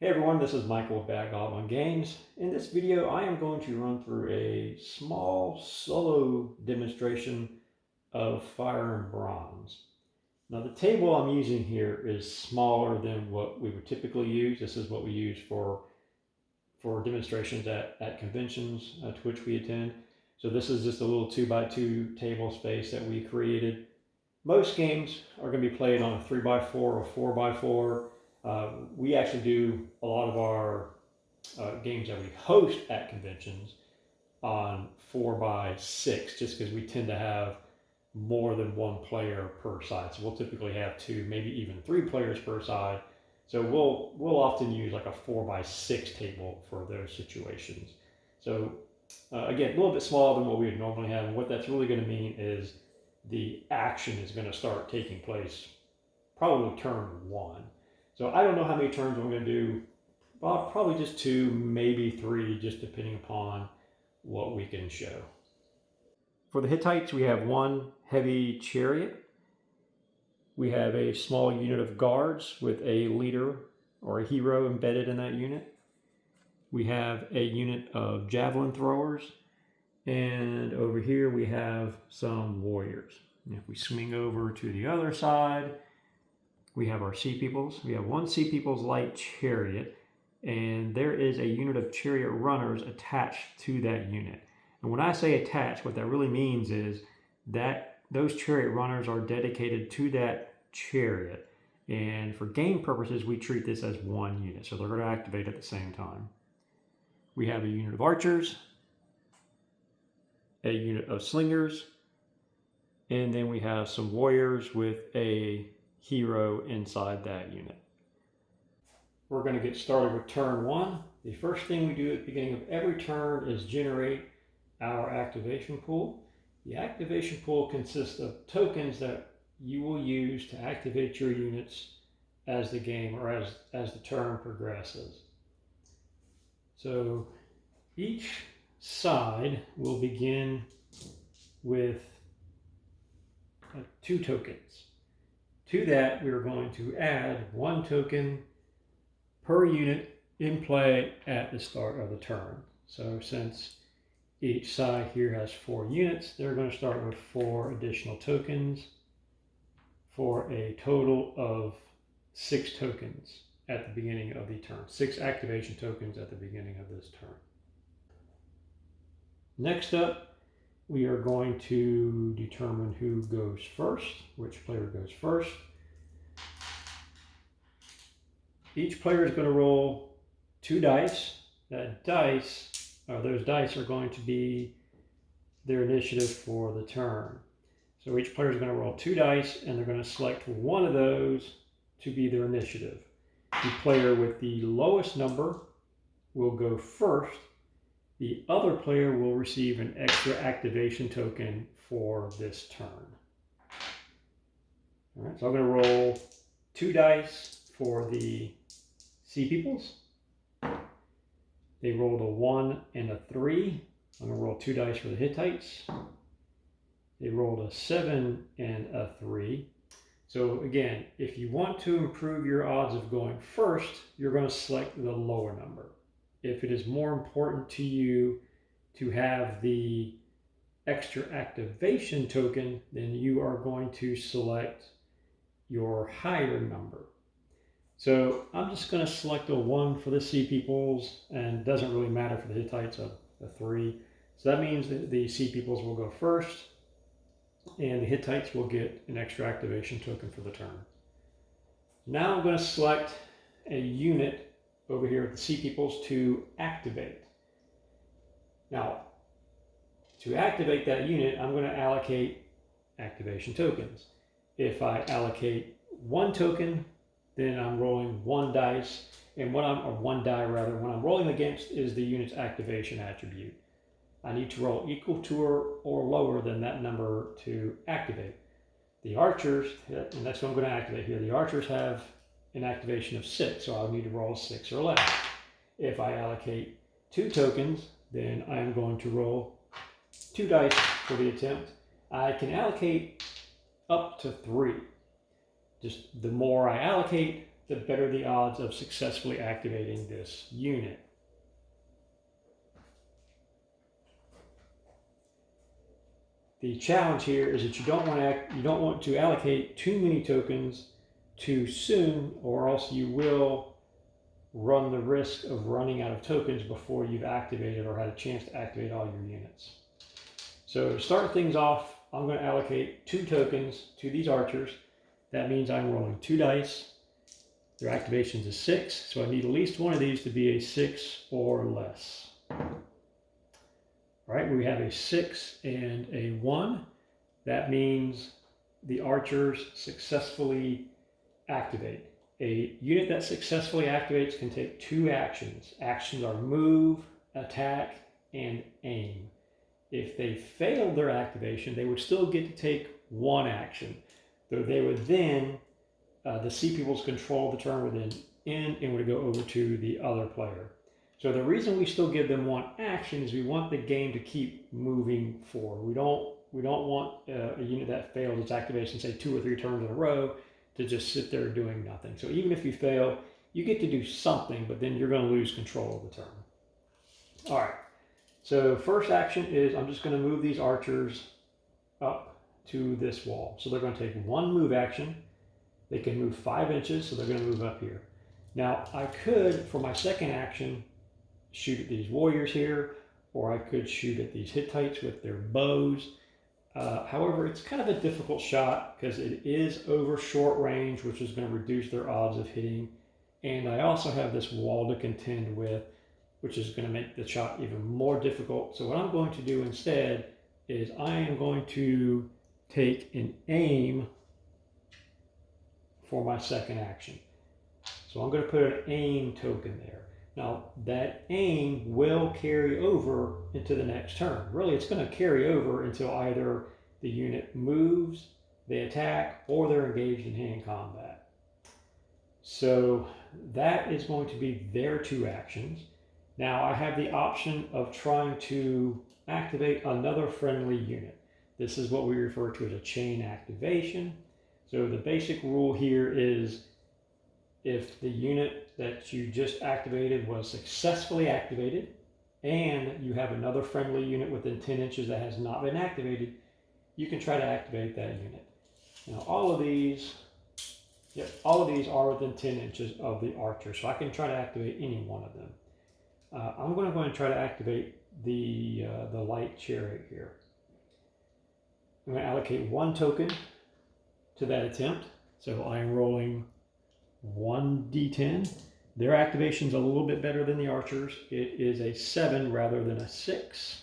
Hey everyone, this is Michael with Bad Goblin Games. In this video, I am going to run through a small solo demonstration of Fire and Bronze. Now the table I'm using here is smaller than what we would typically use. This is what we use for demonstrations at conventions to which we attend. So this is just a little 2x2 table space that we created. Most games are going to be played on a 3x4 or 4x4. We actually do a lot of our games that we host at conventions on 4x6, just because we tend to have more than one player per side. So we'll typically have two, maybe even three players per side. So we'll often use like a 4x6 table for those situations. So again, a little bit smaller than what we would normally have. And what that's really going to mean is the action is going to start taking place probably turn one. So I don't know how many turns I'm going to do. Well, probably just two, maybe three, just depending upon what we can show. For the Hittites, we have one heavy chariot. We have a small unit of guards with a leader or a hero embedded in that unit. We have a unit of javelin throwers. And over here we have some warriors. And if we swing over to the other side, we have our Sea Peoples. We have one Sea Peoples light chariot, and there is a unit of chariot runners attached to that unit. And when I say attached, what that really means is that those chariot runners are dedicated to that chariot. And for game purposes, we treat this as one unit. So they're going to activate at the same time. We have a unit of archers, a unit of slingers, and then we have some warriors with a hero inside that unit. We're going to get started with turn one. The first thing we do at the beginning of every turn is generate our activation pool. The activation pool consists of tokens that you will use to activate your units as the game or as the turn progresses. So each side will begin with 2 tokens. To that, we are going to add 1 token per unit in play at the start of the turn. So since each side here has 4 units, they're going to start with 4 additional tokens for a total of 6 tokens at the beginning of the turn. 6 activation tokens at the beginning of this turn. Next up, we are going to determine who goes first, which player goes first. Each player is going to roll 2 dice. Those dice are going to be their initiative for the turn. So each player is going to roll 2 dice, and they're going to select one of those to be their initiative. The player with the lowest number will go first. The other player will receive an extra activation token for this turn. All right, so I'm going to roll 2 dice for the Sea Peoples. They rolled a 1 and a 3. I'm going to roll 2 dice for the Hittites. They rolled a 7 and a 3. So again, if you want to improve your odds of going first, you're going to select the lower number. If it is more important to you to have the extra activation token, then you are going to select your higher number. So I'm just going to select a 1 for the Sea Peoples, and it doesn't really matter for the Hittites, a 3. So that means that the Sea Peoples will go first, and the Hittites will get an extra activation token for the turn. Now I'm going to select a unit over here with the Sea Peoples to activate. Now, to activate that unit, I'm going to allocate activation tokens. If I allocate 1 token, then I'm rolling 1 dice, and what I'm rolling against is the unit's activation attribute. I need to roll equal to or lower than that number to activate. The archers, and that's what I'm going to activate here, the archers have an activation of 6, so I'll need to roll 6 or less. If I allocate 2 tokens, then I'm going to roll 2 dice for the attempt. I can allocate up to 3. Just the more I allocate, the better the odds of successfully activating this unit. The challenge here is that you don't want to allocate too many tokens too soon, or else you will run the risk of running out of tokens before you've activated or had a chance to activate all your units. So to start things off, I'm going to allocate 2 tokens to these archers. That means I'm rolling 2 dice. Their activations is 6, so I need at least one of these to be a 6 or less. All right, we have a 6 and a 1. That means the archers successfully activate. A unit that successfully activates can take 2 actions. Actions are move, attack, and aim. If they failed their activation, they would still get to take 1 action, though they would then, the sea people's control of the turn would then end and would go over to the other player. So the reason we still give them 1 action is we want the game to keep moving forward. We don't want a unit that failed its activation, say 2 or 3 turns in a row, to just sit there doing nothing. So even if you fail, you get to do something, but then you're going to lose control of the turn. All right. So first action is I'm just going to move these archers up to this wall. So they're going to take 1 move action. They can move 5 inches, so they're going to move up here. Now I could, for my second action, shoot at these warriors here, or I could shoot at these Hittites with their bows. However, it's kind of a difficult shot because it is over short range, which is going to reduce their odds of hitting. And I also have this wall to contend with, which is going to make the shot even more difficult. So what I'm going to do instead is I am going to take an aim for my second action. So I'm going to put an aim token there. Now that aim will carry over into the next turn. Really, it's going to carry over until either the unit moves, they attack, or they're engaged in hand combat. So that is going to be their 2 actions. Now I have the option of trying to activate another friendly unit. This is what we refer to as a chain activation. So the basic rule here is if the unit that you just activated was successfully activated and you have another friendly unit within 10 inches that has not been activated, you can try to activate that unit. Now all of these are within 10 inches of the archer, so I can try to activate any one of them. I'm going to go and try to activate the light chariot here. I'm going to allocate 1 token to that attempt. So I am rolling 1d10. Their activation's a little bit better than the archers. It is a 7 rather than a 6.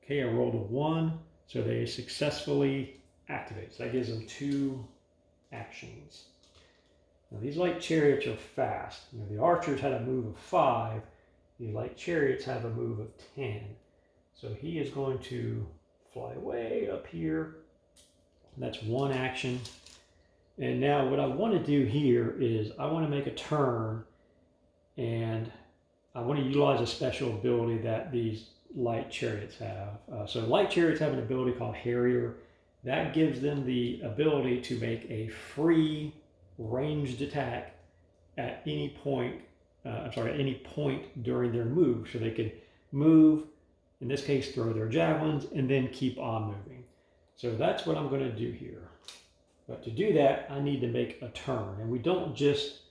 Okay, I rolled a 1, so they successfully activate. So that gives them 2 actions. Now these light chariots are fast. The archers had a move of 5. The light chariots have a move of 10. So he is going to fly way up here. That's 1 action. And now what I want to do here is I want to make a turn, and I want to utilize a special ability that these light chariots have. So light chariots have an ability called Harrier. That gives them the ability to make a free ranged attack at any point, at any point during their move. So they can move, in this case, throw their javelins, and then keep on moving. So that's what I'm going to do here. But to do that, I need to make a turn. And we don't just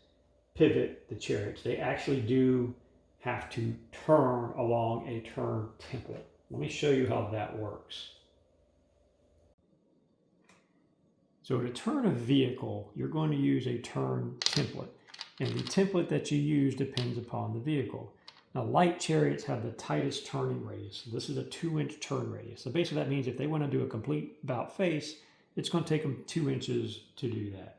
pivot the chariots. They actually do have to turn along a turn template. Let me show you how that works. So to turn a vehicle, you're going to use a turn template. And the template that you use depends upon the vehicle. Now, light chariots have the tightest turning radius. This is a 2-inch turn radius. So basically that means if they want to do a complete about face, it's going to take them 2 inches to do that.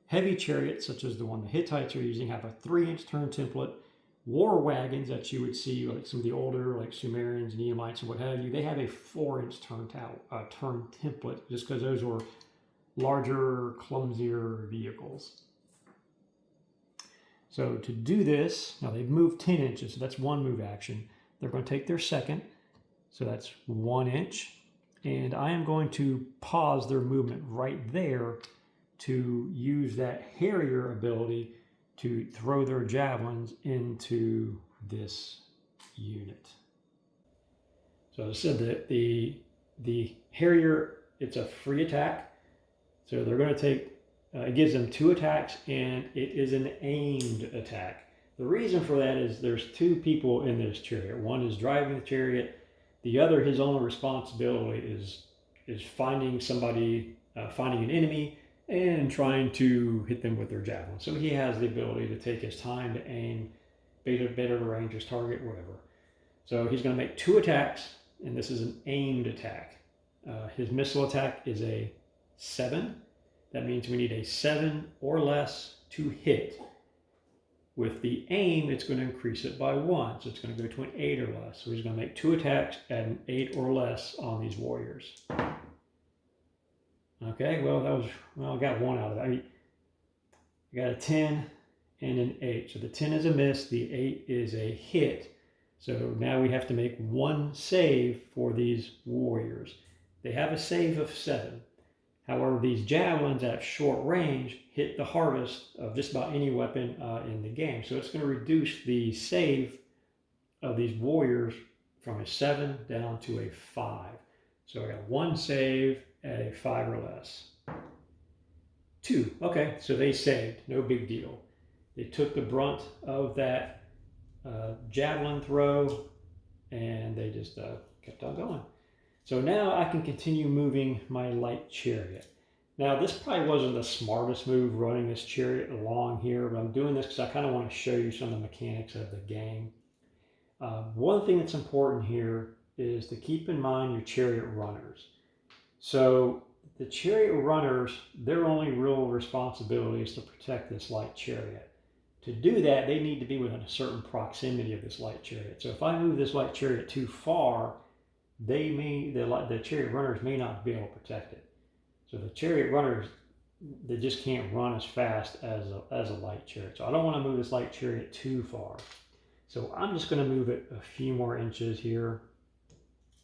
Heavy chariots, such as the one the Hittites are using, have a 3-inch turn template. War wagons that you would see, like some of the older, like Sumerians and Edomites and what have you, they have a 4-inch turn template, just because those were larger, clumsier vehicles. So to do this, now they've moved 10 inches, so that's 1 move action. They're going to take their second, so that's 1 inch. And I am going to pause their movement right there to use that Harrier ability to throw their javelins into this unit. So as I said, that the Harrier, it's a free attack. So they're going to take, it gives them 2 attacks, and it is an aimed attack. The reason for that is there's 2 people in this chariot. One is driving the chariot. The other, his only responsibility is finding somebody, finding an enemy, and trying to hit them with their javelin. So he has the ability to take his time to aim, better to range his target, whatever. So he's going to make 2 attacks, and this is an aimed attack. His missile attack is a 7. That means we need a 7 or less to hit. With the aim, it's going to increase it by 1, so it's going to go to an 8 or less. So he's going to make 2 attacks at an 8 or less on these warriors. Okay, well, I got 1 out of that. I got a 10 and an 8. So the 10 is a miss, the 8 is a hit. So now we have to make 1 save for these warriors. They have a save of 7. However, these javelins at short range hit the hardest of just about any weapon in the game. So it's going to reduce the save of these warriors from a 7 down to a 5. So I got 1 save at a 5 or less. 2. Okay, so they saved. No big deal. They took the brunt of that javelin throw, and they just kept on going. So now I can continue moving my light chariot. Now this probably wasn't the smartest move, running this chariot along here, but I'm doing this because I kind of want to show you some of the mechanics of the game. One thing that's important here is to keep in mind your chariot runners. So the chariot runners, their only real responsibility is to protect this light chariot. To do that, they need to be within a certain proximity of this light chariot. So if I move this light chariot too far, the chariot runners may not be able to protect it. So the chariot runners, they just can't run as fast as a light chariot. So I don't want to move this light chariot too far. So I'm just going to move it a few more inches here.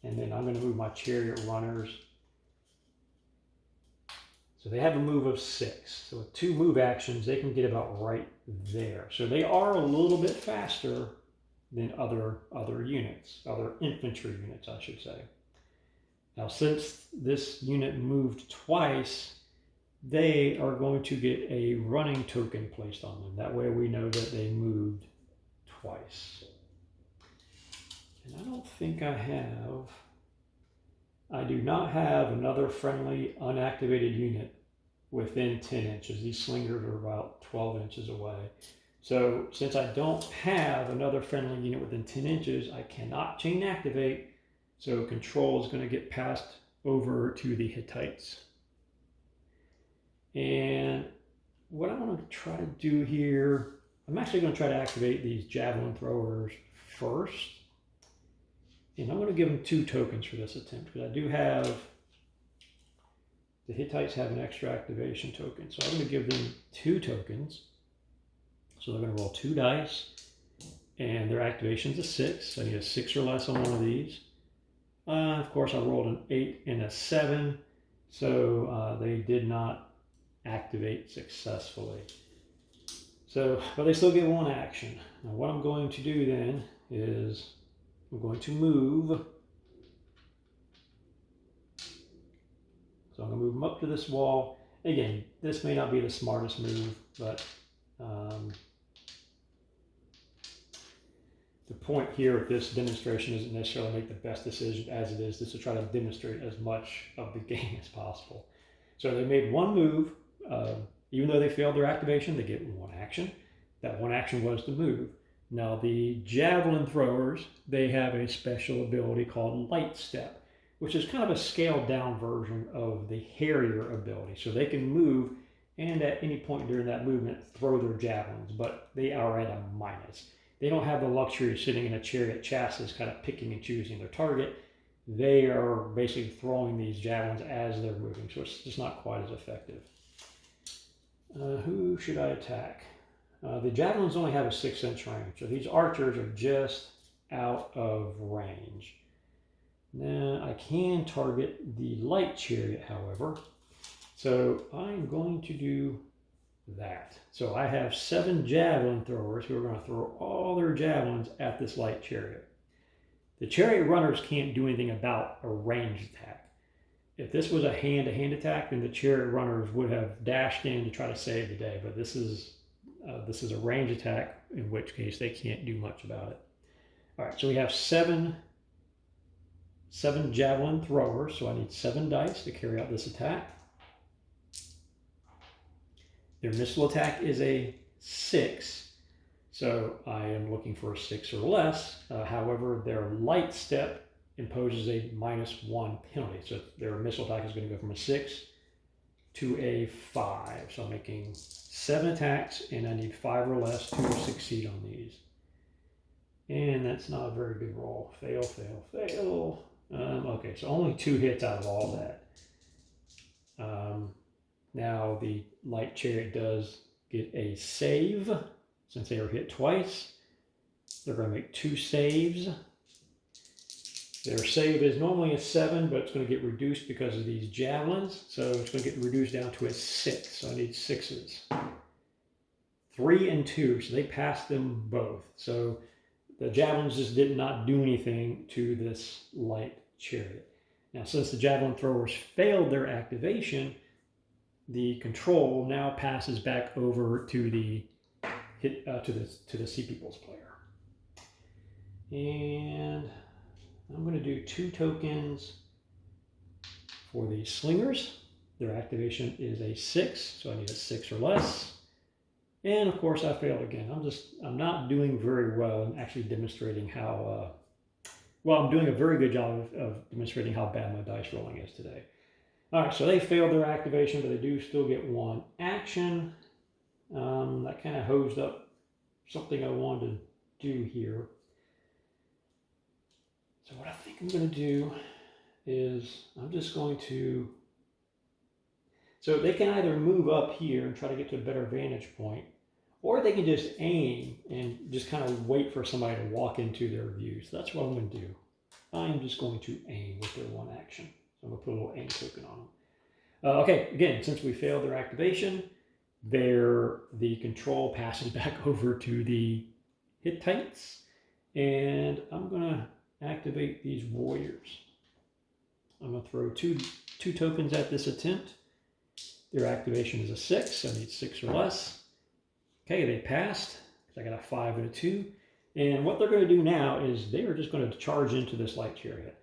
And then I'm going to move my chariot runners. So they have a move of 6. So with 2 move actions, they can get about right there. So they are a little bit faster than other units, other infantry units, I should say. Now, since this unit moved twice, they are going to get a running token placed on them. That way we know that they moved twice. And I don't think I do not have another friendly unactivated unit within 10 inches. These slingers are about 12 inches away. So since I don't have another friendly unit within 10 inches, I cannot chain activate. So control is going to get passed over to the Hittites. And what I want to try to do here, I'm actually going to try to activate these javelin throwers first. And I'm going to give them 2 tokens for this attempt, because I do have, the Hittites have an extra activation token. So I'm going to give them 2 tokens. So they're going to roll 2 dice, and their activation's a 6. So I need a 6 or less on one of these. Of course, I rolled an 8 and a 7, so they did not activate successfully. So, but they still get 1 action. Now what I'm going to do then is I'm going to move. So I'm going to move them up to this wall. Again, this may not be the smartest move, but the point here with this demonstration isn't necessarily make the best decision as it is, just to try to demonstrate as much of the game as possible. So they made 1 move. Even though they failed their activation, they get 1 action. That 1 action was to move. Now the javelin throwers, they have a special ability called Light Step, which is kind of a scaled down version of the Harrier ability. So they can move and at any point during that movement throw their javelins, but they are at a minus. They don't have the luxury of sitting in a chariot chassis kind of picking and choosing their target. They are basically throwing these javelins as they're moving, so it's just not quite as effective. Who should I attack? The javelins only have a 6-inch range, so these archers are just out of range. Now I can target the light chariot, however. So I'm going to do that. So I have 7 javelin throwers who are going to throw all their javelins at this light chariot. The chariot runners can't do anything about a ranged attack. If this was a hand-to-hand attack, then the chariot runners would have dashed in to try to save the day. But this is a range attack, in which case they can't do much about it. All right, so we have seven javelin throwers, so I need 7 dice to carry out this attack. Their missile attack is a 6, so I am looking for a 6 or less. However, their light step imposes a -1 penalty, so their missile attack is going to go from a 6 to a 5. So I'm making 7 attacks, and I need 5 or less to succeed on these. And that's not a very good roll. Fail, fail, fail. Okay, so only 2 hits out of all that. Now the light chariot does get a save. Since they were hit twice, they're going to make 2 saves. Their save is normally a 7, but it's going to get reduced because of these javelins. So it's going to get reduced down to a 6. So I need 6s. 3 and 2, so they passed them both. So the javelins just did not do anything to this light chariot. Now, since the javelin throwers failed their activation, the control now passes back over to the Sea People's player. And I'm going to do 2 tokens for the slingers. Their activation is a 6, so I need a 6 or less. And of course I failed again. I'm not doing very well in actually demonstrating how, I'm doing a very good job of demonstrating how bad my dice rolling is today. All right, so they failed their activation, but they do still get 1 action. That kind of hosed up something I wanted to do here. So what I think I'm going to do is I'm just going to, so they can either move up here and try to get to a better vantage point, or they can just aim and just kind of wait for somebody to walk into their view. So that's what I'm going to do. I'm just going to aim with their 1 action. So I'm going to put a little aim token on them. Okay, again, since we failed their activation, the control passes back over to the Hittites. And I'm going to activate these warriors. I'm going to throw two tokens at this attempt. Their activation is a 6, so I need 6 or less. Okay, they passed. I got a 5 and a 2. And what they're going to do now is they are just going to charge into this light chariot.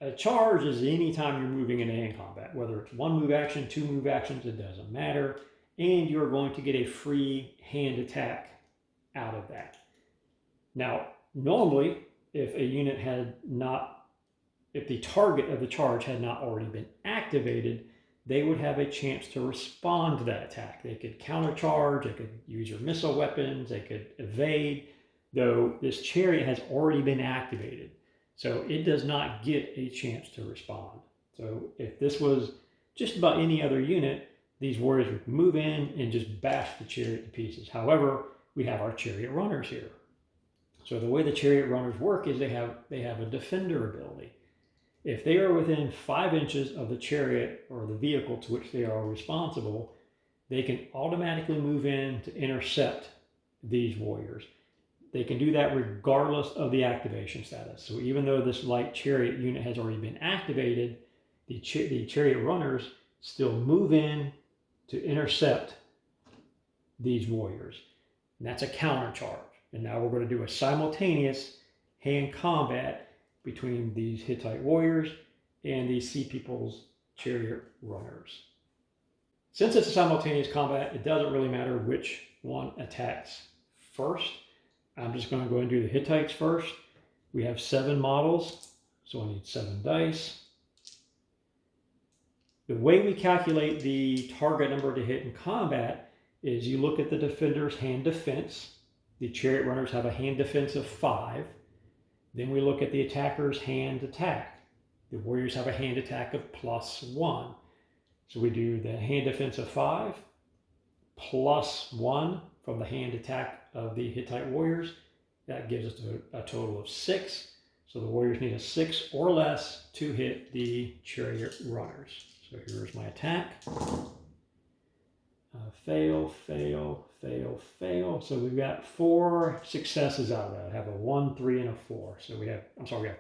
A charge is any time you're moving into hand combat, whether it's 1 move action, 2 move actions, it doesn't matter. And you're going to get a free hand attack out of that. Now, normally, if a unit if the target of the charge had not already been activated, they would have a chance to respond to that attack. They could countercharge, they could use your missile weapons, they could evade, though this chariot has already been activated. So it does not get a chance to respond. So if this was just about any other unit, these warriors would move in and just bash the chariot to pieces. However, we have our chariot runners here. So the way the chariot runners work is they have a defender ability. If they are within 5 inches of the chariot or the vehicle to which they are responsible, they can automatically move in to intercept these warriors. They can do that regardless of the activation status. So even though this light chariot unit has already been activated, the chariot runners still move in to intercept these warriors. And that's a counter charge. And now we're going to do a simultaneous hand combat between these Hittite warriors and these Sea People's chariot runners. Since it's a simultaneous combat, it doesn't really matter which one attacks first. I'm just going to go and do the Hittites first. We have 7 models, so I need 7 dice. The way we calculate the target number to hit in combat is you look at the defender's hand defense. The chariot runners have a hand defense of 5. Then we look at the attacker's hand attack. The warriors have a hand attack of +1. So we do the hand defense of 5 +1 from the hand attack of the Hittite warriors. That gives us a total of 6. So the warriors need a 6 or less to hit the chariot runners. So here's my attack. Fail, fail, fail, fail. So we've got 4 successes out of that. I have a 1, 3, and a 4. So we have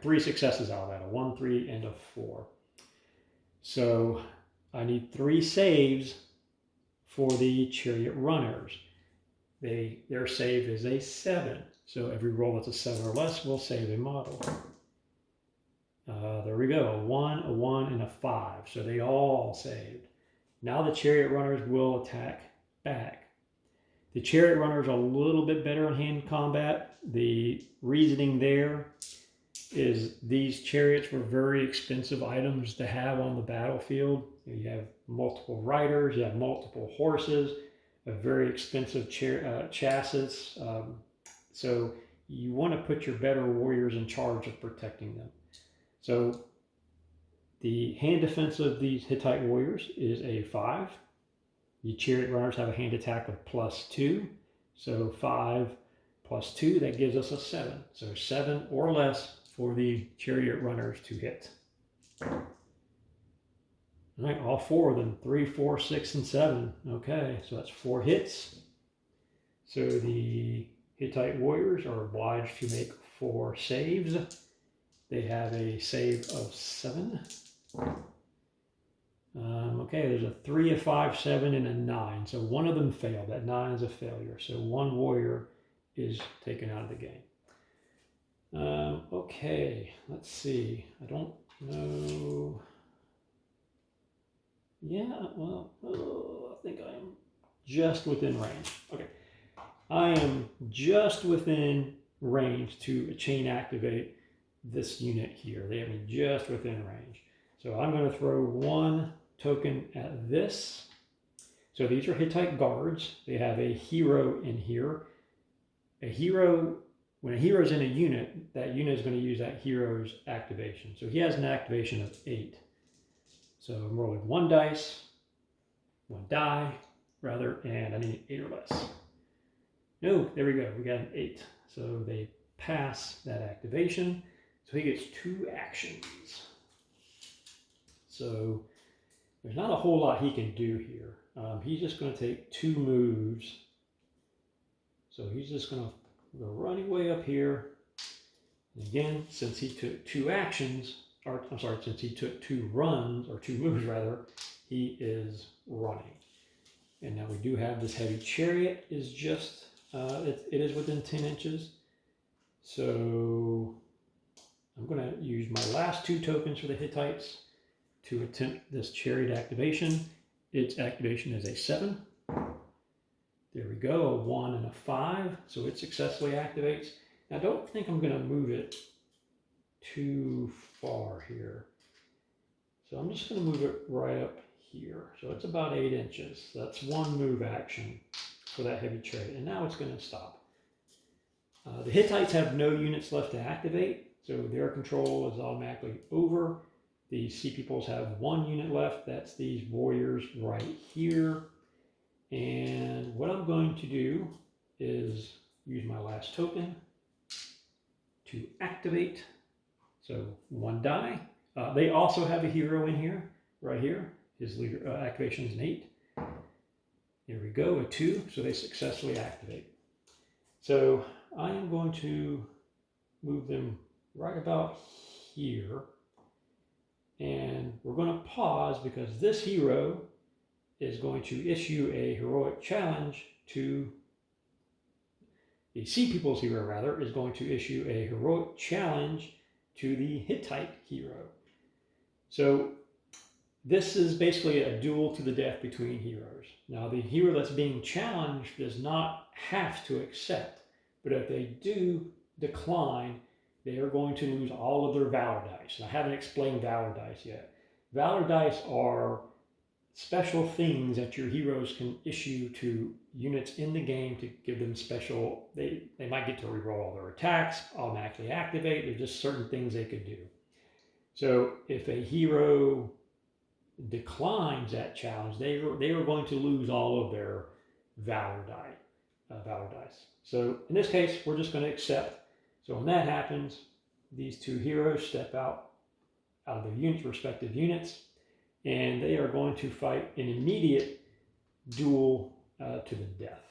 3 successes out of that, a 1, 3, and a 4. So I need 3 saves for the chariot runners. Their save is a 7. So every roll that's a 7 or less will save a model. There we go, a 1, and a 5. So they all saved. Now the chariot runners will attack back. The chariot runners are a little bit better in hand combat. The reasoning there is these chariots were very expensive items to have on the battlefield. You have multiple riders, you have multiple horses, a very expensive chassis. So you want to put your better warriors in charge of protecting them. So the hand defense of these Hittite warriors is a 5. The chariot runners have a hand attack of +2. So 5 + 2, that gives us a 7. So 7 or less for the chariot runners to hit. All right, all 4 of them, 3, 4, 6, and 7. Okay, so that's 4 hits. So the Hittite warriors are obliged to make 4 saves. They have a save of 7. Okay, there's a 3, a 5, 7, and a 9. So one of them failed. That 9 is a failure. So one warrior is taken out of the game. Okay, let's see. I don't know. Yeah, well, I think I am just within range. Okay, I am just within range to chain activate this unit here. They have me just within range. So I'm going to throw 1 token at this. So these are Hittite guards. They have a hero in here. When a hero is in a unit, that unit is going to use that hero's activation. So he has an activation of 8. So I'm rolling 1 die, and I need 8 or less. No, there we go. We got an 8. So they pass that activation. So he gets 2 actions. So there's not a whole lot he can do here. He's just going to take 2 moves. So he's just going to go running way up here. And again, since he took 2 actions, since he took 2 runs, or 2 moves rather, he is running. And now we do have this heavy chariot is just, it is within 10 inches. So I'm going to use my last 2 tokens for the Hittites to attempt this chariot activation. Its activation is a 7. There we go, a 1 and a 5. So it successfully activates. Now, I don't think I'm going to move it too far here. So I'm just going to move it right up here. So it's about 8 inches. That's 1 move action for that heavy chariot. And now it's going to stop. The Hittites have no units left to activate, so their control is automatically over. The Sea Peoples have 1 unit left. That's these warriors right here. And what I'm going to do is use my last token to activate. So 1 die. They also have a hero in here, right here. His leader activation is an 8. Here we go, a 2. So they successfully activate. So I am going to move them right about here. And we're going to pause because this hero is going to issue a heroic challenge to the Sea People's hero, rather, is going to issue a heroic challenge to the Hittite hero. So this is basically a duel to the death between heroes. Now, the hero that's being challenged does not have to accept, but if they do decline, they are going to lose all of their Valor dice. And I haven't explained Valor dice yet. Valor dice are special things that your heroes can issue to units in the game to give them special, they might get to reroll all their attacks, automatically activate. There's just certain things they could do. So if a hero declines that challenge, they are going to lose all of their Valor dice. So in this case, we're just going to accept. So when that happens, these 2 heroes step out of their respective units. and they are going to fight an immediate duel to the death.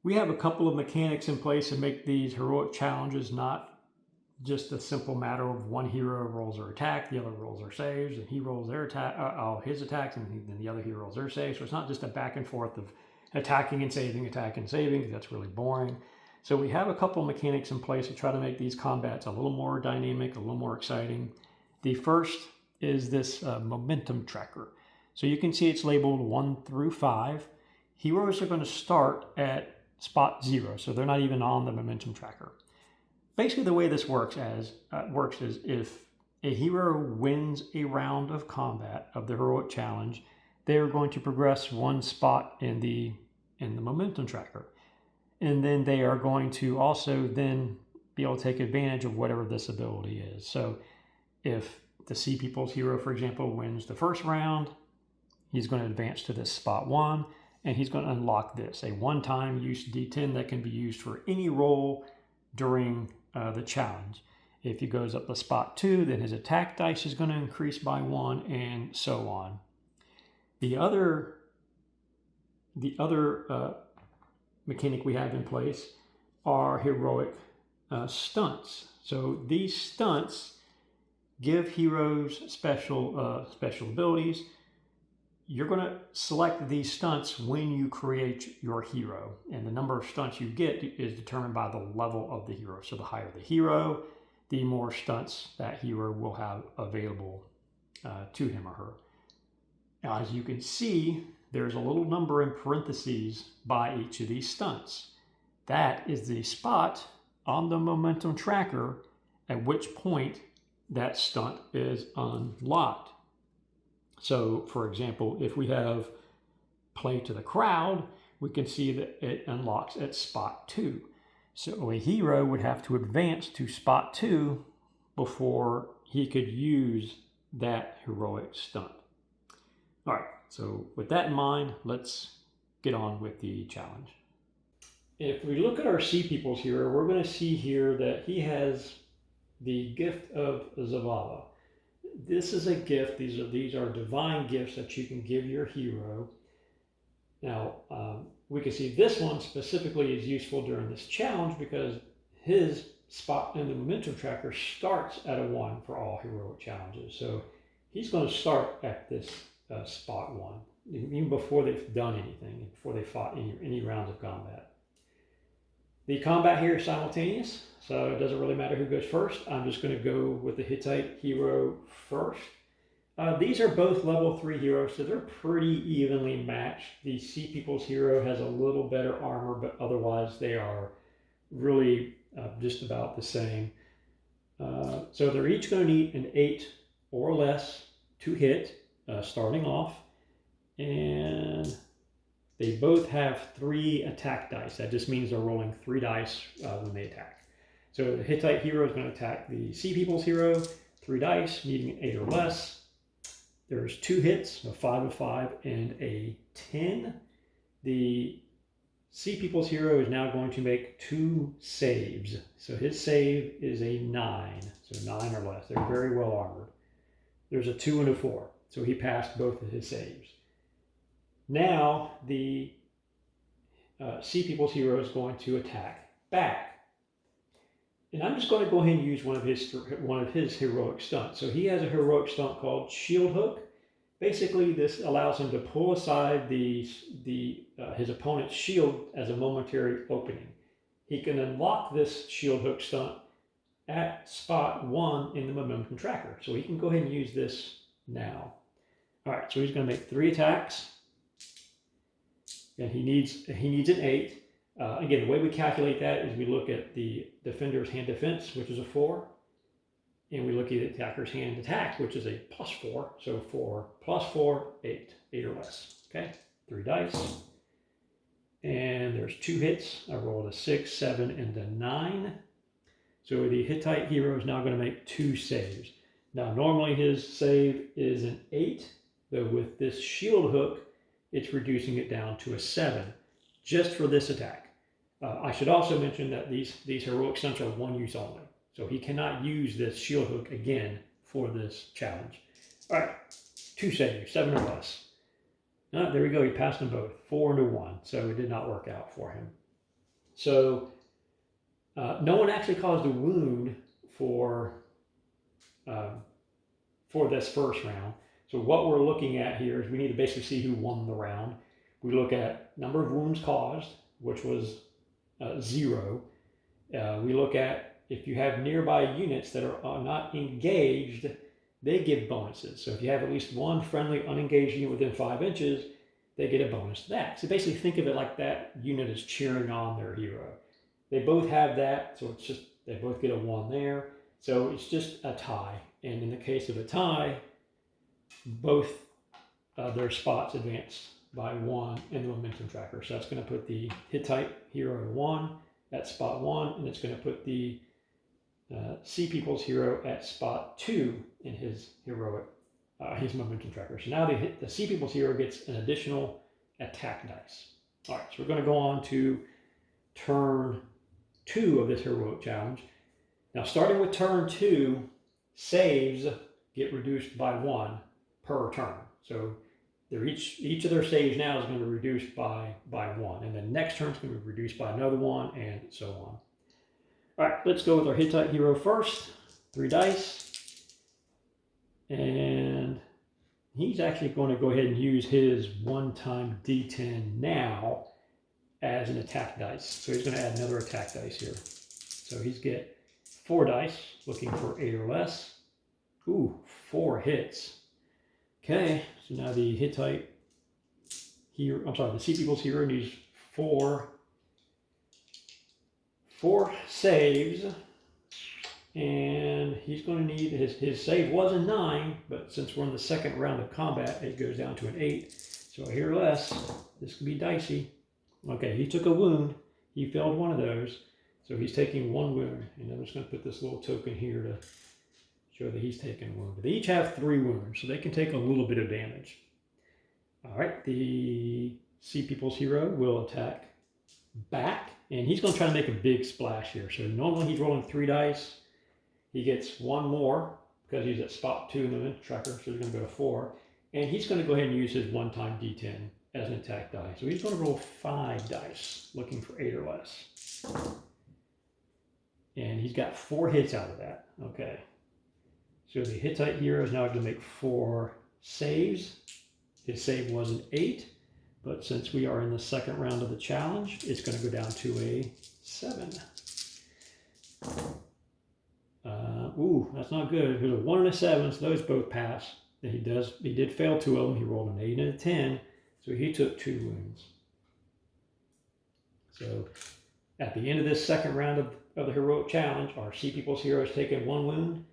We have a couple of mechanics in place to make these heroic challenges not just a simple matter of one hero rolls their attack, the other rolls their saves, and he rolls their attack, his attacks, and then the other hero rolls their saves. So it's not just a back and forth of attacking and saving, because that's really boring. So we have a couple of mechanics in place to try to make these combats a little more dynamic, a little more exciting. The first is this momentum tracker. So you can see it's labeled 1 through 5. Heroes are going to start at spot 0, so they're not even on the momentum tracker. Basically, the way this works is if a hero wins a round of combat of the heroic challenge, they are going to progress 1 spot in the momentum tracker, and then they are going to also then be able to take advantage of whatever this ability is. So, if the Sea People's hero, for example, wins the first round, he's going to advance to this spot 1. And he's going to unlock this, a one-time use D10 that can be used for any roll during the challenge. If he goes up to spot 2, then his attack dice is going to increase by 1, and so on. The other mechanic we have in place are heroic stunts. So these stunts give heroes special abilities. You're going to select these stunts when you create your hero, and the number of stunts you get is determined by the level of the hero. So the higher the hero, the more stunts that hero will have available to him or her. Now, as you can see, there's a little number in parentheses by each of these stunts. That is the spot on the momentum tracker at which point that stunt is unlocked. So, for example, if we have play to the crowd, we can see that it unlocks at spot 2. So a hero would have to advance to spot 2 before he could use that heroic stunt. All right, so with that in mind, let's get on with the challenge. If we look at our Sea People's hero, we're going to see here that he has the gift of Zavala. This is a gift. These are divine gifts that you can give your hero. Now, we can see this one specifically is useful during this challenge because his spot in the momentum tracker starts at a 1 for all heroic challenges. So he's going to start at this spot 1, even before they've done anything, before they fought any rounds of combat. The combat here is simultaneous, so it doesn't really matter who goes first. I'm just going to go with the Hittite hero first. These are both level 3 heroes, so they're pretty evenly matched. The Sea People's hero has a little better armor, but otherwise they are really just about the same. So they're each going to need an 8 or less to hit, starting off. And they both have 3 attack dice. That just means they're rolling 3 dice when they attack. So the Hittite hero is going to attack the Sea People's hero, 3 dice, needing an 8 or less. There's 2 hits, a 5 of 5 and a 10. The Sea People's hero is now going to make 2 saves. So his save is a 9, so 9 or less. They're very well armored. There's a 2 and a 4, so he passed both of his saves. Now the Sea People's hero is going to attack back. And I'm just going to go ahead and use one of his heroic stunts. So he has a heroic stunt called Shield Hook. Basically, this allows him to pull aside his opponent's shield as a momentary opening. He can unlock this Shield Hook stunt at spot 1 in the momentum tracker. So he can go ahead and use this now. All right, so he's going to make 3 attacks. And he needs an 8. Again, the way we calculate that is we look at the defender's hand defense, which is a 4, and we look at the attacker's hand attack, which is a +4. So 4 + 4, 8 or less. Okay, 3 dice. And there's 2 hits. I rolled a 6, 7, and a 9. So the Hittite hero is now going to make 2 saves. Now, normally his save is an 8, though with this Shield Hook, it's reducing it down to a 7, just for this attack. I should also mention that these heroic stunts are 1 use only. So he cannot use this Shield Hook again for this challenge. All right, 2 saves, 7 or less. There we go, he passed them both, 4 to 1, so it did not work out for him. So no one actually caused a wound for this first round. So what we're looking at here is we need to basically see who won the round. We look at number of wounds caused, which was 0. We look at if you have nearby units that are not engaged, they give bonuses. So if you have at least one friendly unengaged unit within 5 inches, they get a bonus to that. So basically think of it like that unit is cheering on their hero. They both have that, so it's just, they both get a 1 there. So it's just a tie. And in the case of a tie, both their spots advance by 1 in the momentum tracker. So that's going to put the Hittite hero at 1 at spot 1, and it's going to put the Sea People's hero at spot 2 in his heroic, his momentum tracker. So now the Sea People's hero gets an additional attack dice. All right, so we're going to go on to turn 2 of this heroic challenge. Now, starting with turn 2, saves get reduced by 1 per turn. So they're each of their saves now is going to be reduced by 1, and the next turn is going to be reduced by another 1, and so on. All right, let's go with our Hittite hero first. 3 dice, and he's actually going to go ahead and use his one-time D10 now as an attack dice. So he's going to add another attack dice here. So he's get 4 dice, looking for 8 or less. Ooh, 4 hits. Okay, so now the Hittite hero, the Sea People's hero needs 4 saves, and he's going to need, his save was a 9, but since we're in the second round of combat, it goes down to an 8. So 8 or less, this could be dicey. Okay, he took a wound. He failed one of those, so he's taking 1 wound. And I'm just going to put this little token here to show that he's taking a wound. But they each have 3 wounds, so they can take a little bit of damage. All right, the Sea People's hero will attack back, and he's going to try to make a big splash here. So normally he's rolling 3 dice. He gets 1 more because he's at spot 2 in the momentum tracker, so he's going to go to 4. And he's going to go ahead and use his one-time D10 as an attack die. So he's going to roll 5 dice, looking for 8 or less. And he's got 4 hits out of that. Okay. So the Hittite hero is now going to make 4 saves. His save was an 8, but since we are in the second round of the challenge, it's going to go down to a 7. Ooh, that's not good. There's a 1 and a 7, so those both pass. And he did fail 2 of them. He rolled an 8 and a 10, so he took 2 wounds. So at the end of this second round of the heroic challenge, our Sea People's hero has taken 1 wound,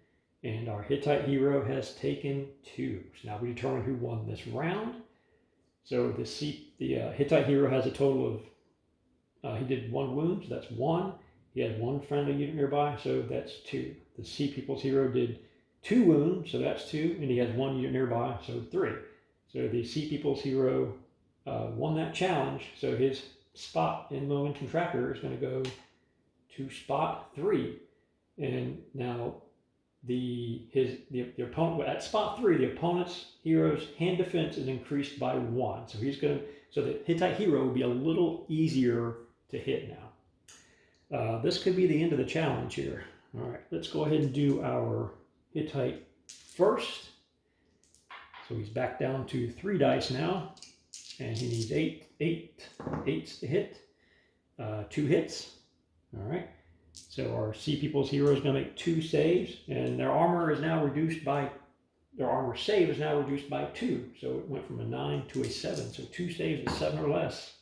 and our Hittite hero has taken 2. So now we determine who won this round. So the Hittite hero has a total of, he did 1 wound, so that's 1. He had 1 friendly unit nearby, so that's 2. The Sea People's hero did 2 wounds, so that's 2, and he has 1 unit nearby, so 3. So the Sea People's hero won that challenge, so his spot in momentum tracker is going to go to spot 3. And now the opponent at spot 3, the opponent's hero's hand defense is increased by 1. So so the Hittite hero will be a little easier to hit now. This could be the end of the challenge here. All right, let's go ahead and do our Hittite first. So he's back down to 3 dice now, and he needs 8 to hit, 2 hits. All right. So our Sea People's hero is going to make 2 saves, and their armor is now reduced by, their armor save is now reduced by 2. So it went from a 9 to a 7. So 2 saves is 7 or less.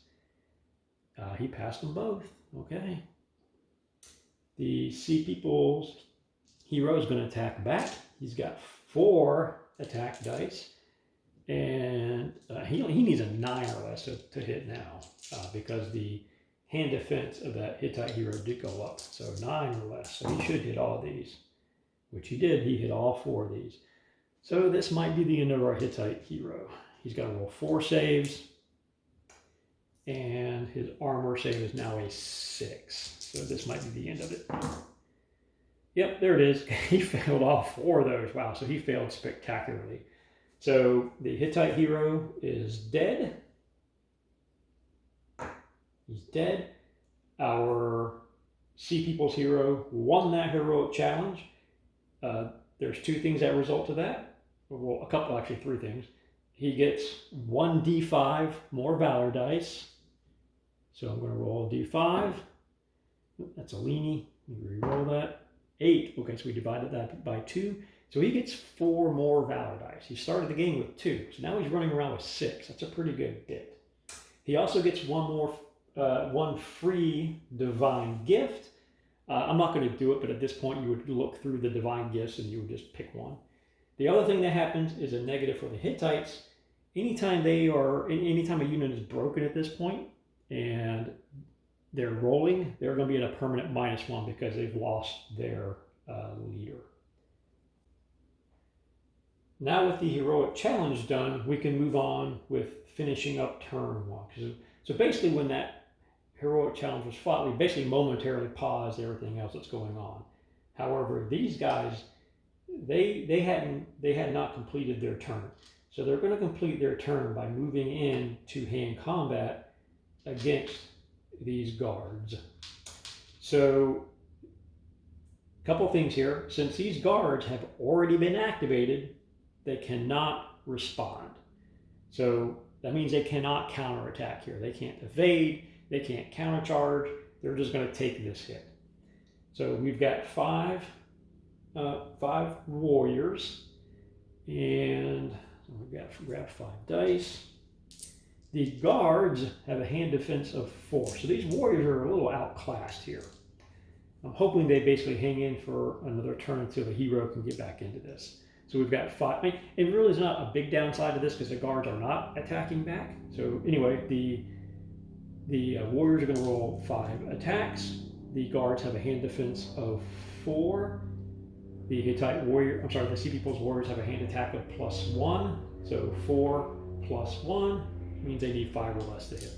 He passed them both. Okay. The Sea People's hero is going to attack back. He's got 4 attack dice, and he needs a 9 or less to hit now because the hand defense of that Hittite hero did go up. So 9 or less. So he should hit all of these, which he did. He hit all 4 of these. So this might be the end of our Hittite hero. He's got to roll 4 saves, and his armor save is now a 6. So this might be the end of it. Yep, there it is. He failed all 4 of those. Wow, so he failed spectacularly. So the Hittite hero is dead. He's dead. Our Sea People's hero won that heroic challenge. There's two things that result to that. Well, a couple, actually three things. He gets 1d5 more Valor dice. So I'm going to roll a d5. That's a leanie. Re-roll that. 8. Okay, so we divided that by 2. So he gets 4 more Valor dice. He started the game with 2. So now he's running around with 6. That's a pretty good bit. He also gets one free divine gift. I'm not going to do it, but at this point you would look through the divine gifts and you would just pick one. The other thing that happens is a negative for the Hittites. Anytime a unit is broken at this point and they're rolling, they're going to be in a permanent -1 because they've lost their leader. Now with the heroic challenge done, we can move on with finishing up turn 1. So basically when that heroic challenge was fought, we basically momentarily paused everything else that's going on. However, these guys, they had not completed their turn. So they're going to complete their turn by moving in to hand combat against these guards. So a couple things here. Since these guards have already been activated, they cannot respond. So that means they cannot counterattack here. They can't evade, they can't countercharge, they're just going to take this hit. So we've got five warriors, and we've got to grab 5 dice. The guards have a hand defense of 4. So these warriors are a little outclassed here. I'm hoping they basically hang in for another turn until the hero can get back into this. So we've got 5. I mean, it really is not a big downside to this because the guards are not attacking back. So anyway, the warriors are going to roll 5 attacks. The guards have a hand defense of 4. The the Sea People's warriors have a hand attack of +1. So 4 + 1 means they need 5 or less to hit.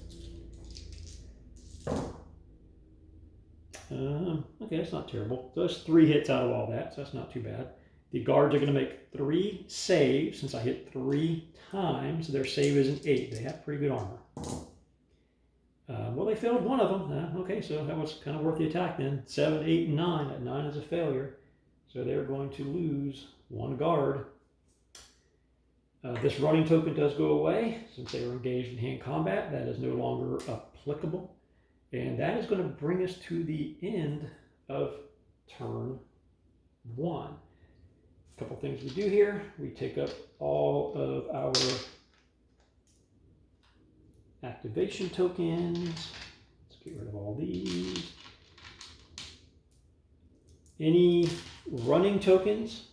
Okay, that's not terrible. So that's 3 hits out of all that, so that's not too bad. The guards are going to make 3 saves. Since I hit 3 times, their save is an 8. They have pretty good armor. Well, they failed one of them. Okay, so that was kind of worth the attack then. 7, 8, and 9. That 9 is a failure. So they're going to lose 1 guard. This running token does go away since they were engaged in hand combat. That is no longer applicable. And that is going to bring us to the end of turn 1. A couple things we do here. We take up all of our activation tokens. Let's get rid of all these. Any running tokens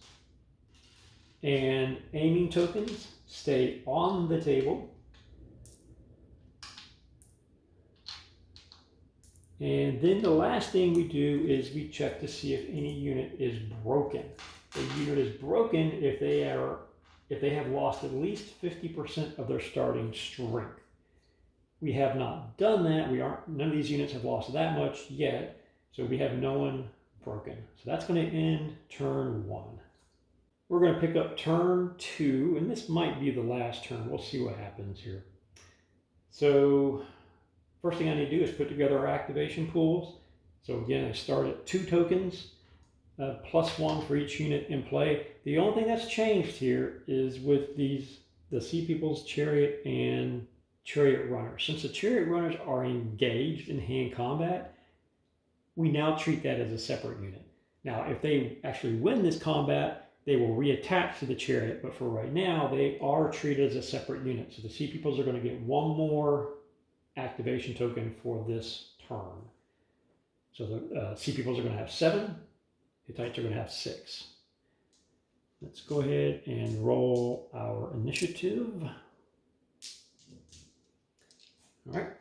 and aiming tokens stay on the table. And then the last thing we do is we check to see if any unit is broken. The unit is broken if they have lost at least 50% of their starting strength. We have not done that. None of these units have lost that much yet, so we have no one broken. So that's going to end turn 1. We're going to pick up turn 2, and this might be the last turn. We'll see what happens here. So first thing I need to do is put together our activation pools. So again, I start at 2 tokens, +1 for each unit in play. The only thing that's changed here is with the Sea People's Chariot and Chariot Runners. Since the Chariot Runners are engaged in hand combat, we now treat that as a separate unit. Now, if they actually win this combat, they will reattach to the Chariot, but for right now, they are treated as a separate unit. So the Sea Peoples are going to get 1 more activation token for this turn. So the Sea Peoples are going to have 7, Hittites are going to have 6. Let's go ahead and roll our initiative. All right,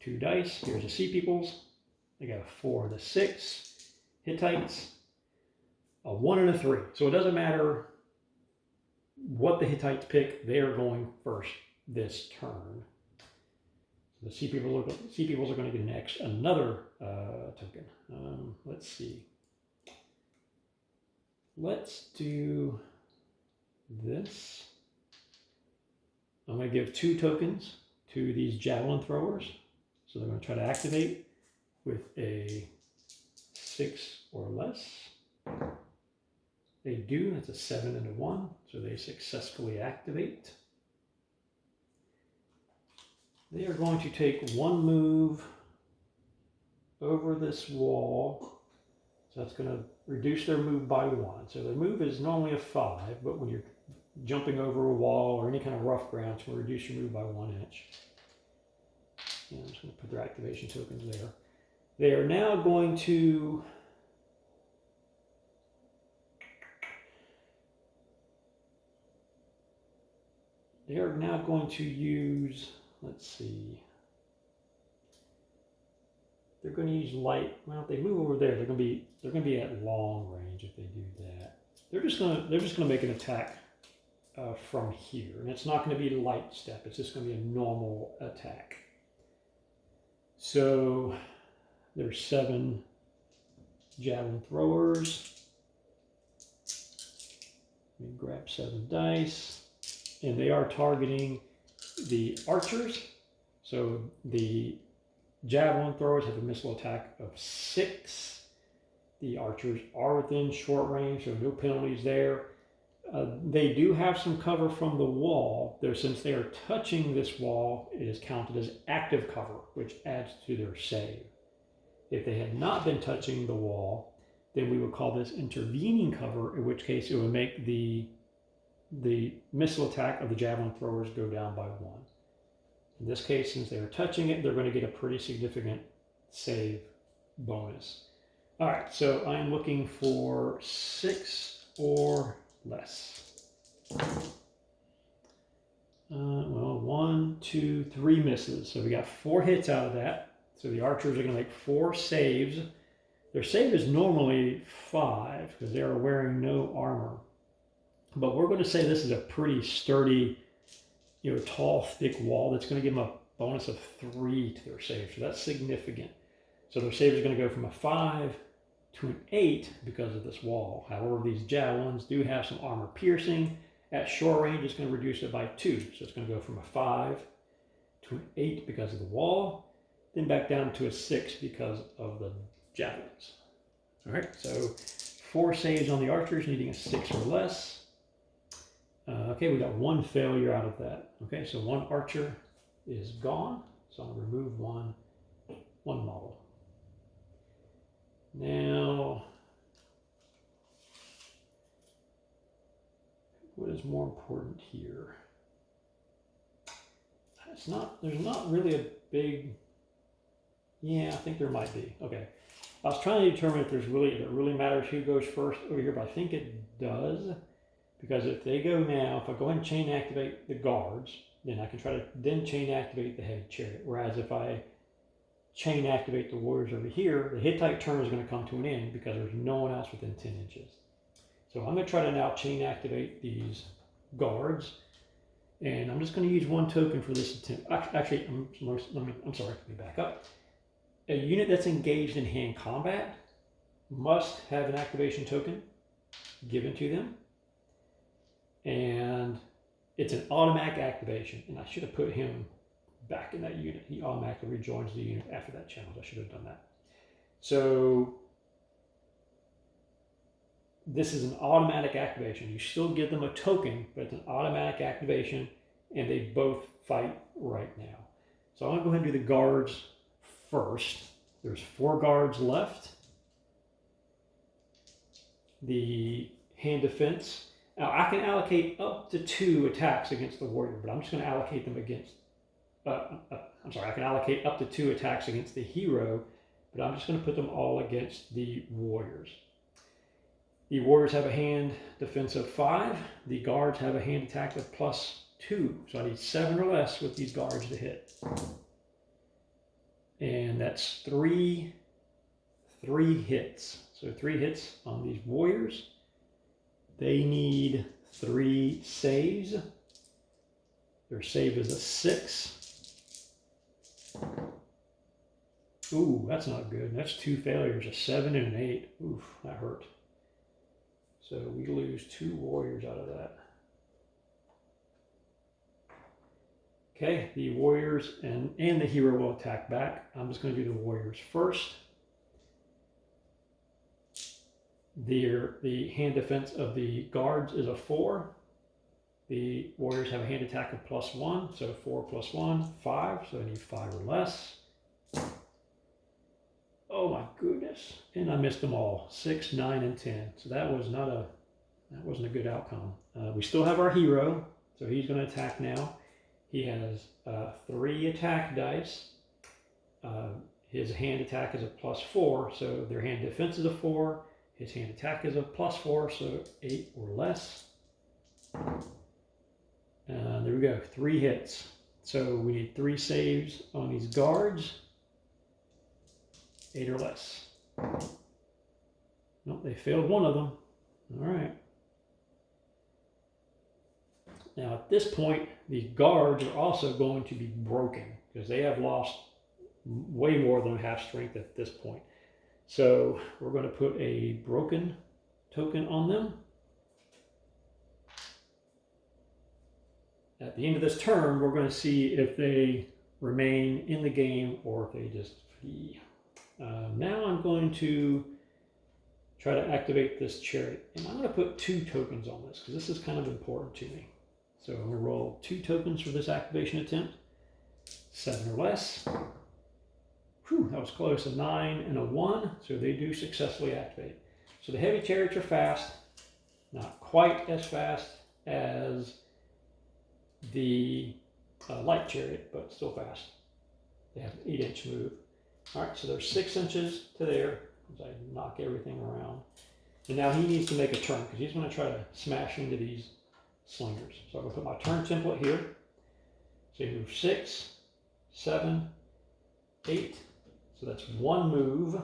2 dice. Here's the Sea Peoples. They got a 4 and a 6. Hittites, a 1 and a 3. So it doesn't matter what the Hittites pick, they are going first this turn. The Sea Peoples are going to get another token. Let's see. Let's do this. I'm going to give 2 tokens to these javelin throwers. So they're going to try to activate with a 6 or less. They do, that's a 7 and a 1, so they successfully activate. They are going to take 1 move over this wall. So that's going to reduce their move by 1. So their move is normally a 5, but when you're jumping over a wall or any kind of rough ground, it's going to reduce your move by 1 inch. And I'm just going to put their activation tokens there. They are now going to use, let's see, they're going to use light. Well, if they move over there, they're going to be at long range if they do that. They're just going to make an attack from here, and it's not going to be a light step. It's just going to be a normal attack. So there's 7 javelin throwers. Let me grab 7 dice, and they are targeting the archers. So the javelin throwers have a missile attack of 6. The archers are within short range, so no penalties there. They do have some cover from the wall, though since they are touching this wall, it is counted as active cover, which adds to their save. If they had not been touching the wall, then we would call this intervening cover, in which case it would make the missile attack of the javelin throwers go down by 1. In this case, since they are touching it, they're going to get a pretty significant save bonus. All right, so I'm looking for 6 or less. Well, 1, 2, 3 misses. So we got 4 hits out of that. So the archers are going to make 4 saves. Their save is normally 5 because they are wearing no armor. But we're going to say this is a pretty sturdy, tall, thick wall that's going to give them a bonus of 3 to their save. So that's significant. So their save is going to go from a 5 to an 8 because of this wall. However, these javelins do have some armor piercing. At short range, it's going to reduce it by 2. So it's going to go from a 5 to an 8 because of the wall, then back down to a 6 because of the javelins. All right, so 4 saves on the archers, needing a 6 or less. Okay, we got 1 failure out of that. Okay, so 1 archer is gone. So I'm going to remove one model. Now, what is more important here? There's not really a big, yeah, I think there might be. Okay, I was trying to determine if it really matters who goes first over here, but I think it does. Because if they go now, if I go ahead and chain activate the guards, then I can try to then chain activate the heavy chariot. Whereas if I chain activate the warriors over here, the Hittite turn is going to come to an end because there's no one else within 10 inches. So I'm going to try to now chain activate these guards. And I'm just going to use 1 token for this attempt. Actually, I'm sorry, let me back up. A unit that's engaged in hand combat must have an activation token given to them. And it's an automatic activation. And I should have put him back in that unit. He automatically rejoins the unit after that challenge. I should have done that. So this is an automatic activation. You still give them a token, but it's an automatic activation, and they both fight right now. So I'm going to go ahead and do the guards first. There's 4 guards left. The hand defense. Now, I can allocate up to 2 attacks against the warrior, but I'm just going to allocate them against, I can allocate up to 2 attacks against the hero, but I'm just going to put them all against the warriors. The warriors have a hand defense of 5. The guards have a hand attack of +2. So I need 7 or less with these guards to hit. And that's 3 hits. So 3 hits on these warriors. They need 3 saves. Their save is a 6. Ooh, that's not good. That's 2 failures, a 7 and an 8. Oof, that hurt. So we lose 2 warriors out of that. Okay, the warriors and the hero will attack back. I'm just going to do the warriors first. The hand defense of the guards is a 4. The warriors have a hand attack of +1, so 4 + 1, 5. So I need 5 or less. Oh my goodness! And I missed them all. 6, 9, and 10. So that wasn't a good outcome. We still have our hero, so he's going to attack now. He has 3 attack dice. His hand attack is a +4, so their hand defense is a 4. His hand attack is a +4, so 8 or less. There we go, 3 hits. So we need 3 saves on these guards. 8 or less. Nope, they failed one of them. All right. Now at this point, the guards are also going to be broken because they have lost way more than half strength at this point. So we're going to put a broken token on them. At the end of this turn, we're going to see if they remain in the game or if they just flee. Now I'm going to try to activate this chariot. And I'm going to put 2 tokens on this because this is kind of important to me. So I'm going to roll 2 tokens for this activation attempt. 7 or less. Whew, that was close. A 9 and a 1. So they do successfully activate. So the heavy chariots are fast. Not quite as fast as the light chariot, but still fast. They have an 8-inch move. All right, so there's 6 inches to there as I knock everything around. And now he needs to make a turn because he's going to try to smash into these slingers. So I'm going to put my turn template here. So you move 6, 7, 8. So that's 1 move.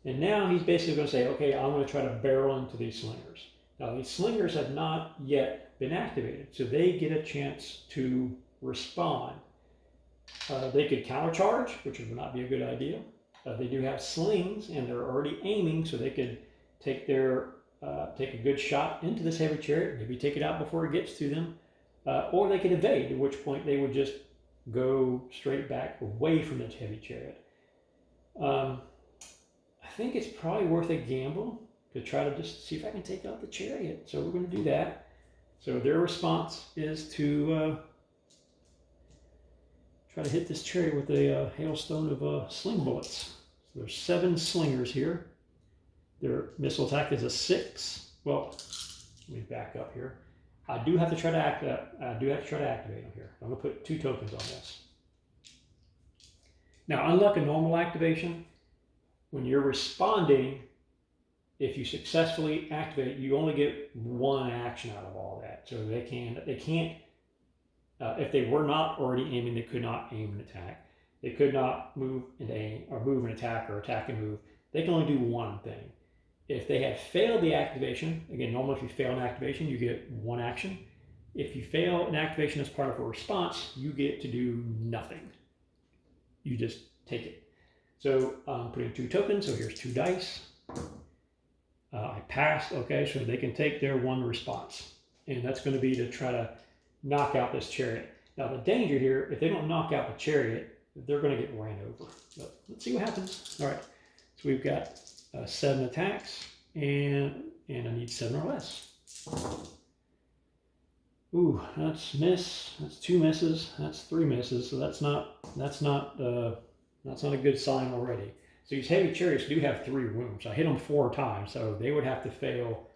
And now he's basically going to say, okay, I'm going to try to barrel into these slingers. Now these slingers have not yet been activated, so they get a chance to respond. They could countercharge, which would not be a good idea. They do have slings, and they're already aiming, so they could take a good shot into this heavy chariot, maybe take it out before it gets to them, or they could evade, at which point they would just go straight back away from this heavy chariot. I think it's probably worth a gamble to try to just see if I can take out the chariot. So we're going to do that. So their response is to try to hit this chariot with a hailstone of sling bullets. So there's 7 slingers here. Their missile attack is a 6. Well, let me back up here. I do have to try to activate them here. I'm going to put 2 tokens on this. Now, unlike a normal activation, when you're responding, if you successfully activate, you only get 1 action out of all that. So they can't, if they were not already aiming, they could not aim and attack. They could not move and aim, or move and attack, or attack and move. They can only do 1 thing. If they have failed the activation, again, normally if you fail an activation, you get 1 action. If you fail an activation as part of a response, you get to do nothing. You just take it. So I'm putting 2 tokens, so here's 2 dice. I passed, okay, so they can take their 1 response. And that's going to be to try to knock out this chariot. Now the danger here, if they don't knock out the chariot, they're going to get ran over. But let's see what happens. All right, so we've got 7 attacks, and I need 7 or less. Ooh, that's miss. That's 2 misses. That's 3 misses. So that's not a good sign already. So these heavy chariots do have 3 wounds. I hit them 4 times, so they would have to fail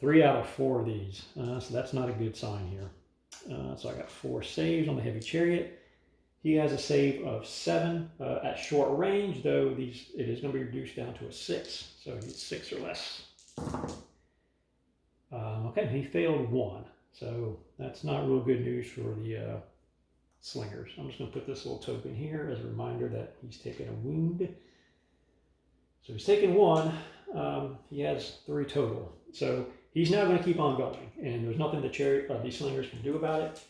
3 out of 4 of these. So that's not a good sign here. So I got 4 saves on the heavy chariot. He has a save of 7 at short range, though it is going to be reduced down to a 6. So he needs 6 or less. Okay, he failed 1. So that's not real good news for the slingers. I'm just going to put this little token here as a reminder that he's taken a wound. So he's taken 1. He has 3 total. So he's now going to keep on going, and there's nothing these slingers can do about it.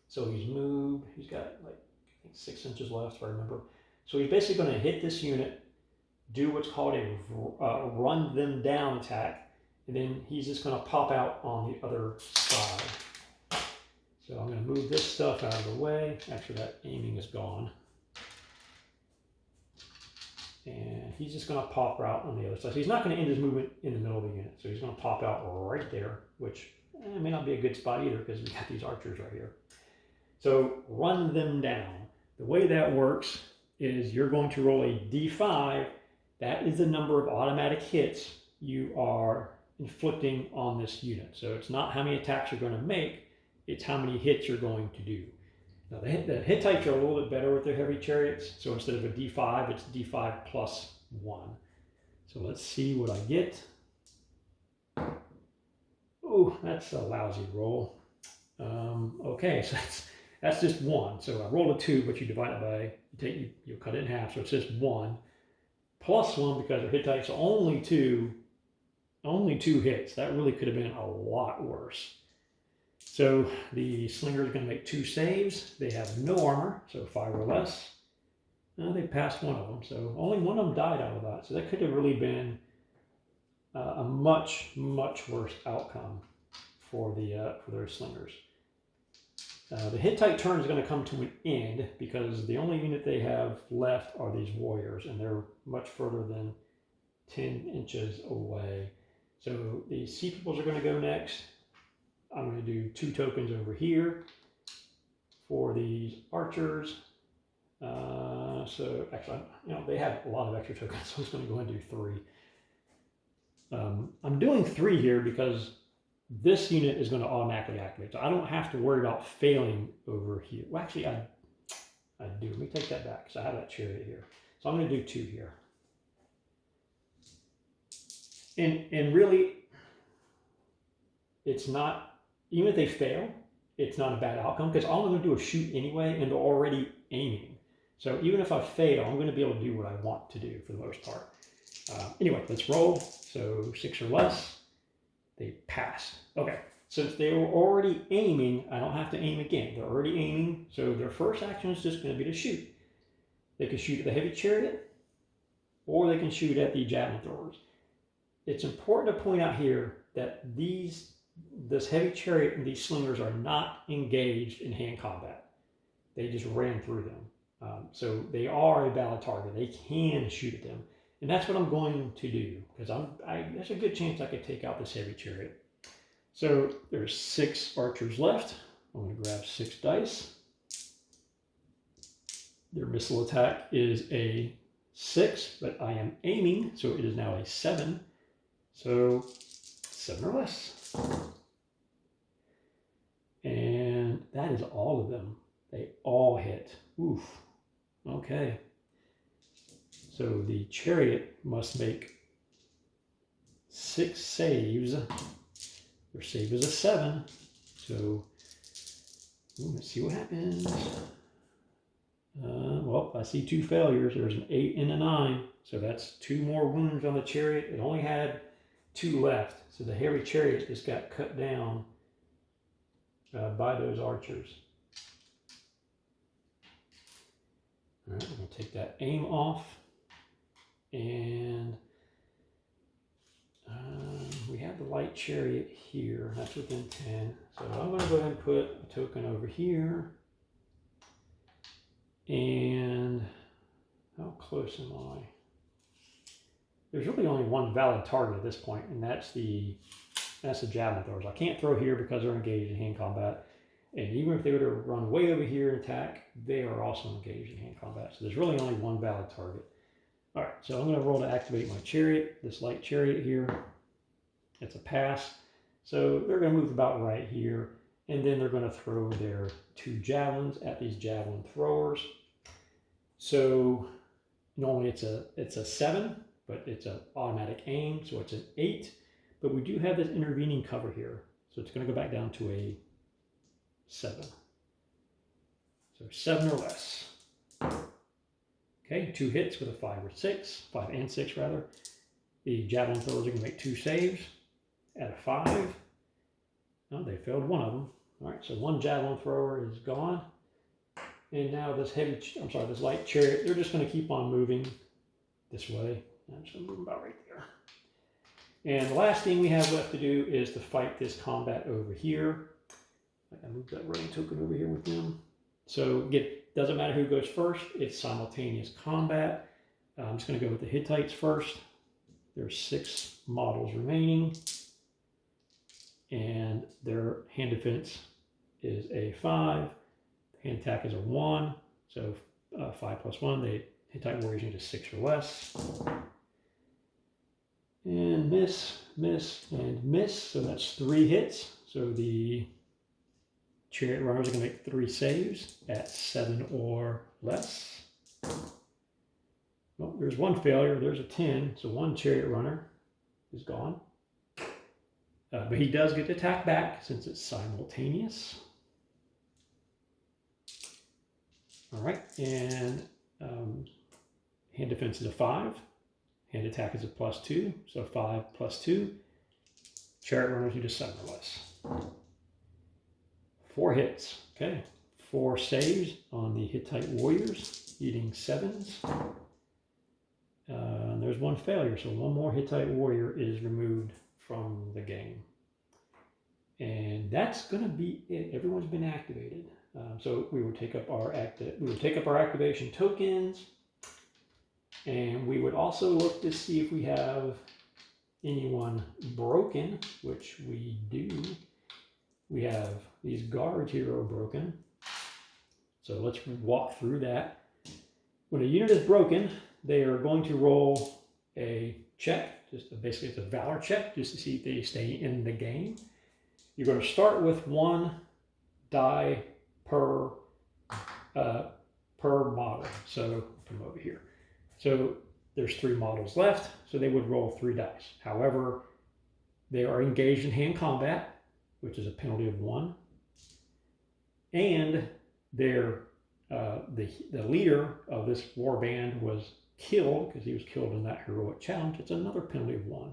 So he's moved. He's got like I think 6 inches left, if I remember. So he's basically going to hit this unit, do what's called a run them down attack, and then he's just going to pop out on the other side. So I'm going to move this stuff out of the way. Actually, that aiming is gone. And he's just going to pop out on the other side. So he's not going to end his movement in the middle of the unit. So he's going to pop out right there, which may not be a good spot either because we got these archers right here. So run them down. The way that works is you're going to roll a d5. That is the number of automatic hits you are inflicting on this unit. So it's not how many attacks you're going to make, it's how many hits you're going to do. Now the Hittites are a little bit better with their heavy chariots. So instead of a d5, it's d5 plus 1. So let's see what I get. Oh, that's a lousy roll. Okay, so that's just 1. So I rolled a 2, but you divide it by, you cut it in half. So it's just 1 plus 1 because the Hittites are only two hits. That really could have been a lot worse. So the slinger is going to make 2 saves. They have no armor, so 5 or less. They passed one of them, so only one of them died out of that. So that could have really been a much, much worse outcome for their slingers. The Hittite turn is going to come to an end because the only unit they have left are these warriors, and they're much further than 10 inches away. So the sea peoples are going to go next. I'm going to do 2 tokens over here for these archers. So actually, they have a lot of extra tokens, so I'm just going to go ahead and do 3. I'm doing 3 here because this unit is going to automatically activate. So I don't have to worry about failing over here. Well, actually, I do. Let me take that back because I have that chariot here. So I'm going to do 2 here. And really, it's not, even if they fail, it's not a bad outcome because all I'm going to do is shoot anyway, and they're already aiming. So even if I fail, I'm going to be able to do what I want to do for the most part. Anyway, let's roll. So 6 or less, they passed. Okay, since they were already aiming, I don't have to aim again. They're already aiming, so their first action is just going to be to shoot. They can shoot at the heavy chariot, or they can shoot at the javelin throwers. It's important to point out here that this heavy chariot and these slingers are not engaged in hand combat. They just ran through them. So they are a valid target. They can shoot at them. And that's what I'm going to do, because there's a good chance I could take out this heavy chariot. So there's 6 archers left. I'm going to grab 6 dice. Their missile attack is a 6, but I am aiming, so it is now a 7. So 7 or less. And that is all of them. They all hit. Oof. Okay. So the chariot must make 6 saves. Their save is a 7. So let's see what happens. Well, I see 2 failures. There's an 8 and a 9. So that's 2 more wounds on the chariot. It only had 2 left. So the heavy chariot just got cut down by those archers. All right, I'm going to take that aim off. And we have the light chariot here. That's within 10. So I'm going to go ahead and put a token over here. And how close am I? There's really only one valid target at this point, and that's the javelin throwers. I can't throw here because they're engaged in hand combat. And even if they were to run way over here and attack, they are also engaged in hand combat. So there's really only one valid target. All right, so I'm going to roll to activate my chariot, this light chariot here. It's a pass. So they're going to move about right here. And then they're going to throw their 2 javelins at these javelin throwers. So normally it's a 7, but it's an automatic aim, so it's an 8. But we do have this intervening cover here. So it's going to go back down to a 7. So 7 or less. Okay, 2 hits with a 5 or 6, 5 and 6 rather. The javelin throwers are going to make 2 saves at a 5. Oh, they failed one of them. All right, so 1 javelin thrower is gone. And now this this light chariot, they're just going to keep on moving this way. I'm just going to move about right there. And the last thing we have left to do is to fight this combat over here. I moved that running token over here with them. So it doesn't matter who goes first, it's simultaneous combat. I'm just going to go with the Hittites first. There's 6 models remaining, and their hand defense is a 5. Hand attack is a 1, so 5 plus 1. The Hittite warriors need a 6 or less. And miss, miss, and miss. So that's 3 hits. So the chariot runners are going to make 3 saves at 7 or less. Well, there's 1 failure. There's a 10. So 1 chariot runner is gone. But he does get to attack back since it's simultaneous. All right, and hand defense is a 5. Hand attack is a +2, so 5 plus 2. Chariot runners need a 7 or less. 4 hits, okay. 4 saves on the Hittite warriors, eating 7s. And there's 1 failure, so 1 more Hittite warrior is removed from the game. And that's going to be it. Everyone's been activated. So we would take up our activation tokens, and we would also look to see if we have anyone broken, which we do. We have these guards here are broken. So let's walk through that. When a unit is broken, they are going to roll a check, basically it's a valor check, just to see if they stay in the game. You're going to start with 1 die per model. So from over here. So there's 3 models left, so they would roll 3 dice. However, they are engaged in hand combat, which is a penalty of 1. And they're, the leader of this war band was killed, because he was killed in that heroic challenge. It's another penalty of 1.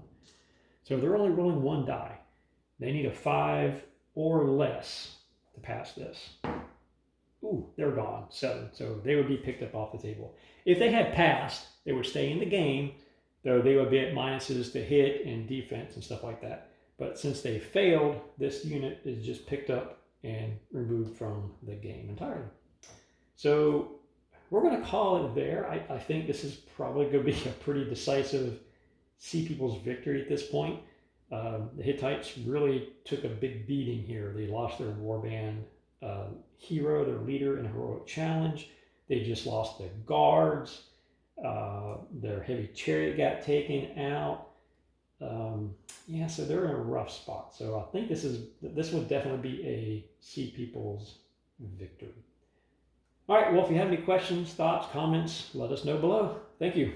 So they're only rolling 1 die. They need a 5 or less to pass this. Ooh, they're gone, 7. So they would be picked up off the table. If they had passed, they would stay in the game, though they would be at minuses to hit and defense and stuff like that. But since they failed, this unit is just picked up and removed from the game entirely. So we're going to call it there. I think this is probably going to be a pretty decisive Sea People's victory at this point. The Hittites really took a big beating here. They lost their warband hero, their leader in a heroic challenge. They just lost their guards. Their heavy chariot got taken out. Yeah, so they're in a rough spot. So I think this would definitely be a Sea People's victory. All right, well, if you have any questions, thoughts, comments, let us know below. Thank you.